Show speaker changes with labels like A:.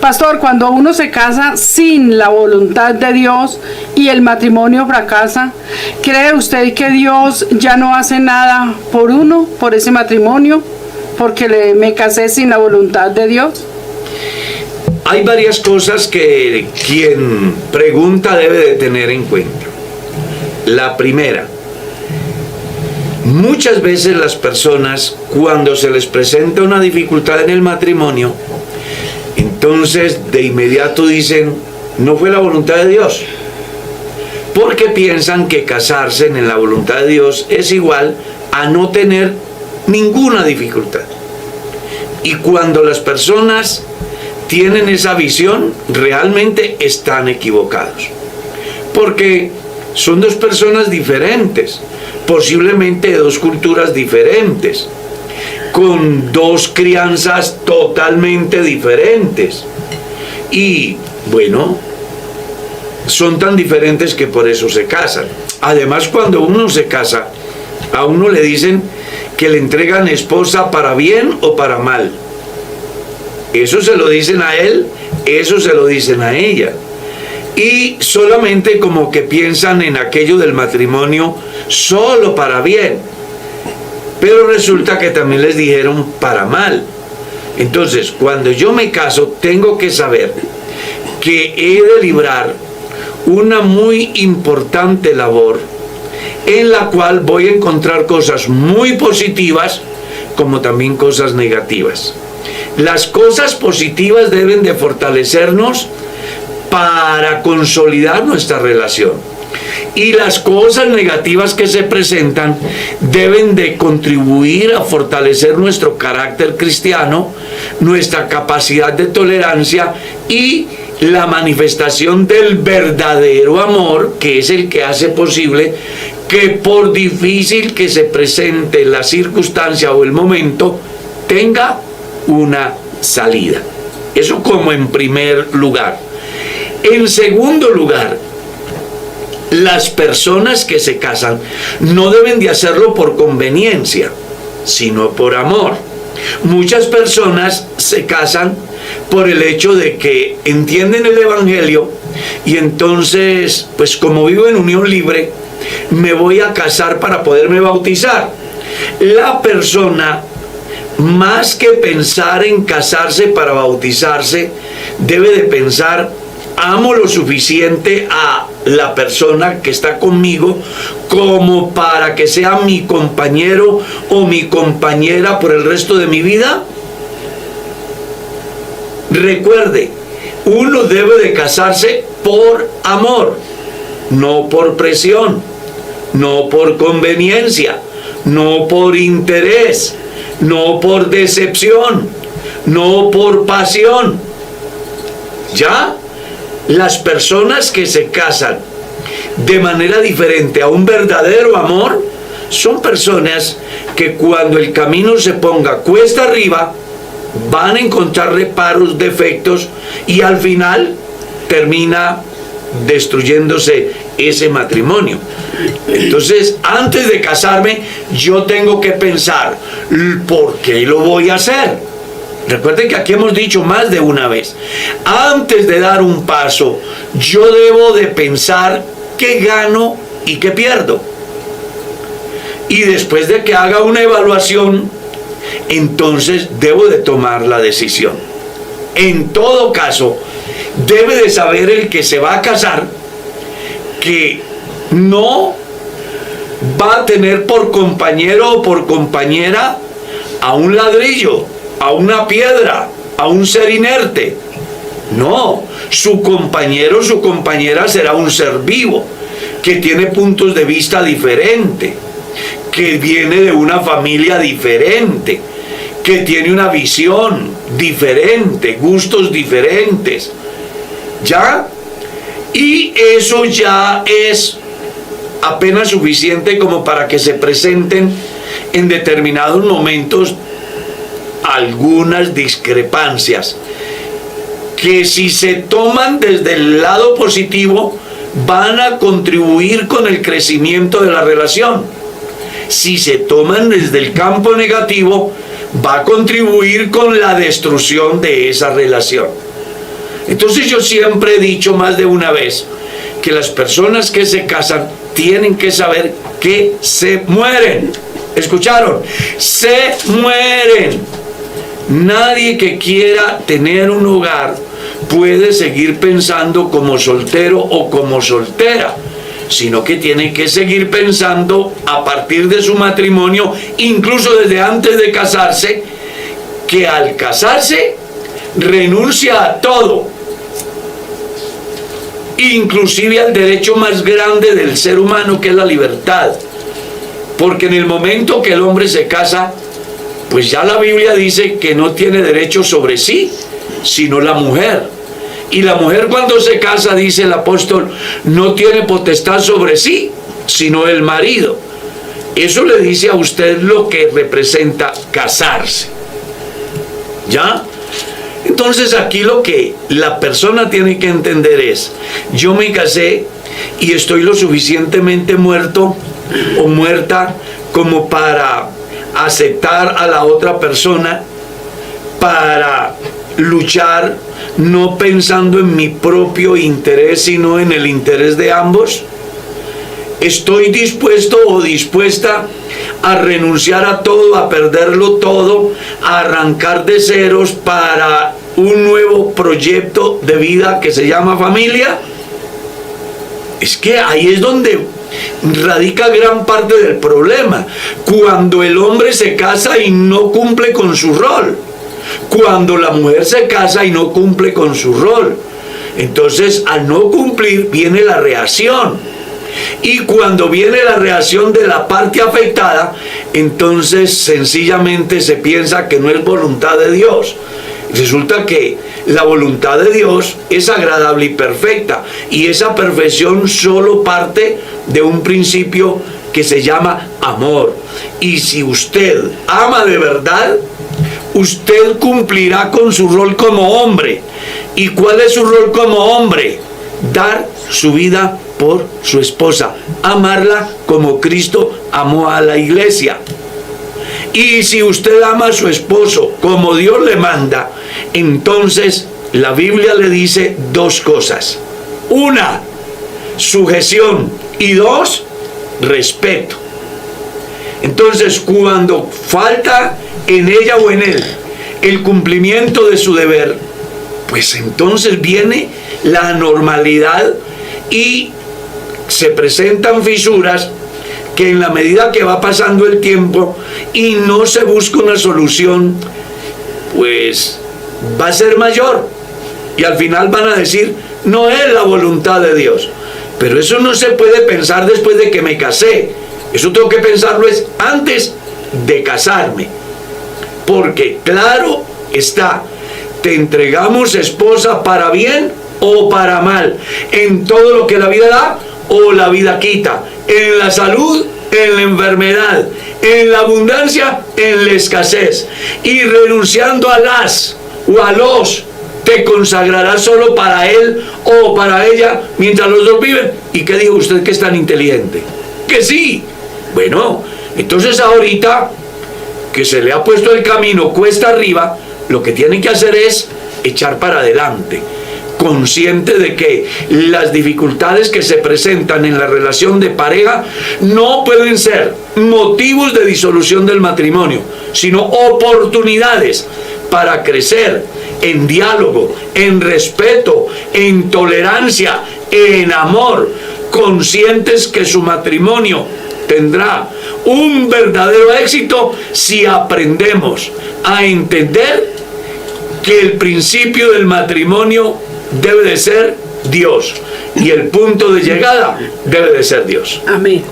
A: Pastor, cuando uno se casa sin la voluntad de Dios y el matrimonio fracasa, ¿cree usted que Dios ya no hace nada por uno, por ese matrimonio, porque me casé sin la voluntad de Dios?
B: Hay varias cosas que quien pregunta debe de tener en cuenta. La primera, muchas veces las personas, cuando se les presenta una dificultad en el matrimonio, entonces de inmediato dicen, no fue la voluntad de Dios, porque piensan que casarse en la voluntad de Dios es igual a no tener ninguna dificultad. Y cuando las personas tienen esa visión, realmente están equivocados, porque son dos personas diferentes, posiblemente de dos culturas diferentes, con dos crianzas totalmente diferentes. Y bueno, son tan diferentes que por eso se casan. Además, cuando uno se casa, a uno le dicen que le entregan esposa para bien o para mal. Eso se lo dicen a él, eso se lo dicen a ella. Y solamente como que piensan en aquello del matrimonio solo para bien. Pero resulta que también les dijeron para mal. Entonces, cuando yo me caso, tengo que saber que he de librar una muy importante labor en la cual voy a encontrar cosas muy positivas como también cosas negativas. Las cosas positivas deben de fortalecernos para consolidar nuestra relación. Y las cosas negativas que se presentan deben de contribuir a fortalecer nuestro carácter cristiano, nuestra capacidad de tolerancia y la manifestación del verdadero amor, que es el que hace posible que por difícil que se presente la circunstancia o el momento, tenga una salida. Eso como en primer lugar. En segundo lugar, las personas que se casan no deben de hacerlo por conveniencia, sino por amor. Muchas personas se casan por el hecho de que entienden el Evangelio y entonces, pues como vivo en unión libre, me voy a casar para poderme bautizar. La persona, más que pensar en casarse para bautizarse, debe de pensar, amo lo suficiente a la persona que está conmigo como para que sea mi compañero o mi compañera por el resto de mi vida. Recuerde, uno debe de casarse por amor, no por presión, no por conveniencia, no por interés, no por decepción, no por pasión. ¿Ya? Las personas que se casan de manera diferente a un verdadero amor son personas que cuando el camino se ponga cuesta arriba van a encontrar reparos, defectos y al final termina destruyéndose ese matrimonio. Entonces, antes de casarme, yo tengo que pensar, ¿por qué lo voy a hacer? Recuerden que aquí hemos dicho más de una vez, antes de dar un paso, yo debo de pensar qué gano y qué pierdo. Y después de que haga una evaluación, entonces debo de tomar la decisión. En todo caso, debe de saber el que se va a casar que no va a tener por compañero o por compañera a un ladrillo, a una piedra, a un ser inerte. No, su compañero o su compañera será un ser vivo, que tiene puntos de vista diferentes, que viene de una familia diferente, que tiene una visión diferente, gustos diferentes. ¿Ya? Y eso ya es apenas suficiente como para que se presenten en determinados momentos algunas discrepancias que, si se toman desde el lado positivo, van a contribuir con el crecimiento de la relación. Si se toman desde el campo negativo, va a contribuir con la destrucción de esa relación. Entonces yo siempre he dicho más de una vez que las personas que se casan tienen que saber que se mueren. ¿Escucharon? Se mueren. Nadie que quiera tener un hogar puede seguir pensando como soltero o como soltera, sino que tiene que seguir pensando a partir de su matrimonio, incluso desde antes de casarse, que al casarse renuncia a todo, inclusive al derecho más grande del ser humano, que es la libertad. Porque en el momento que el hombre se casa, pues ya la Biblia dice que no tiene derecho sobre sí, sino la mujer. Y la mujer cuando se casa, dice el apóstol, no tiene potestad sobre sí, sino el marido. Eso le dice a usted lo que representa casarse. ¿Ya? Entonces aquí lo que la persona tiene que entender es, yo me casé y estoy lo suficientemente muerto o muerta como para aceptar a la otra persona, para luchar no pensando en mi propio interés, sino en el interés de ambos. Estoy dispuesto o dispuesta a renunciar a todo, a perderlo todo, a arrancar de ceros para un nuevo proyecto de vida que se llama familia. Es que ahí es donde radica gran parte del problema. Cuando el hombre se casa y no cumple con su rol. Cuando la mujer se casa y no cumple con su rol. Entonces, al no cumplir, viene la reacción. Y cuando viene la reacción de la parte afectada, entonces sencillamente se piensa que no es voluntad de Dios. Resulta que la voluntad de Dios es agradable y perfecta, y esa perfección solo parte de un principio que se llama amor. Y si usted ama de verdad, usted cumplirá con su rol como hombre. ¿Y cuál es su rol como hombre? Dar su vida por su esposa, amarla como Cristo amó a la iglesia. Y si usted ama a su esposo como Dios le manda, entonces la Biblia le dice dos cosas. Una, sujeción, y dos, respeto. Entonces, cuando falta en ella o en él el cumplimiento de su deber, pues entonces viene la anormalidad y se presentan fisuras que en la medida que va pasando el tiempo y no se busca una solución, pues va a ser mayor. Y al final van a decir, no es la voluntad de Dios. Pero eso no se puede pensar después de que me casé. Eso tengo que pensarlo es antes de casarme. Porque claro está, te entregamos esposa para bien o para mal, en todo lo que la vida da o la vida quita, en la salud, en la enfermedad, en la abundancia, en la escasez. Y renunciando a las o a los, te consagrarás solo para él o para ella mientras los dos viven. ¿Y qué dijo usted que es tan inteligente? Que sí. Bueno, entonces ahorita que se le ha puesto el camino cuesta arriba, lo que tiene que hacer es echar para adelante, consciente de que las dificultades que se presentan en la relación de pareja no pueden ser motivos de disolución del matrimonio, sino oportunidades para crecer en diálogo, en respeto, en tolerancia, en amor, conscientes que su matrimonio tendrá un verdadero éxito si aprendemos a entender que el principio del matrimonio debe de ser Dios y el punto de llegada debe de ser Dios.
A: Amén.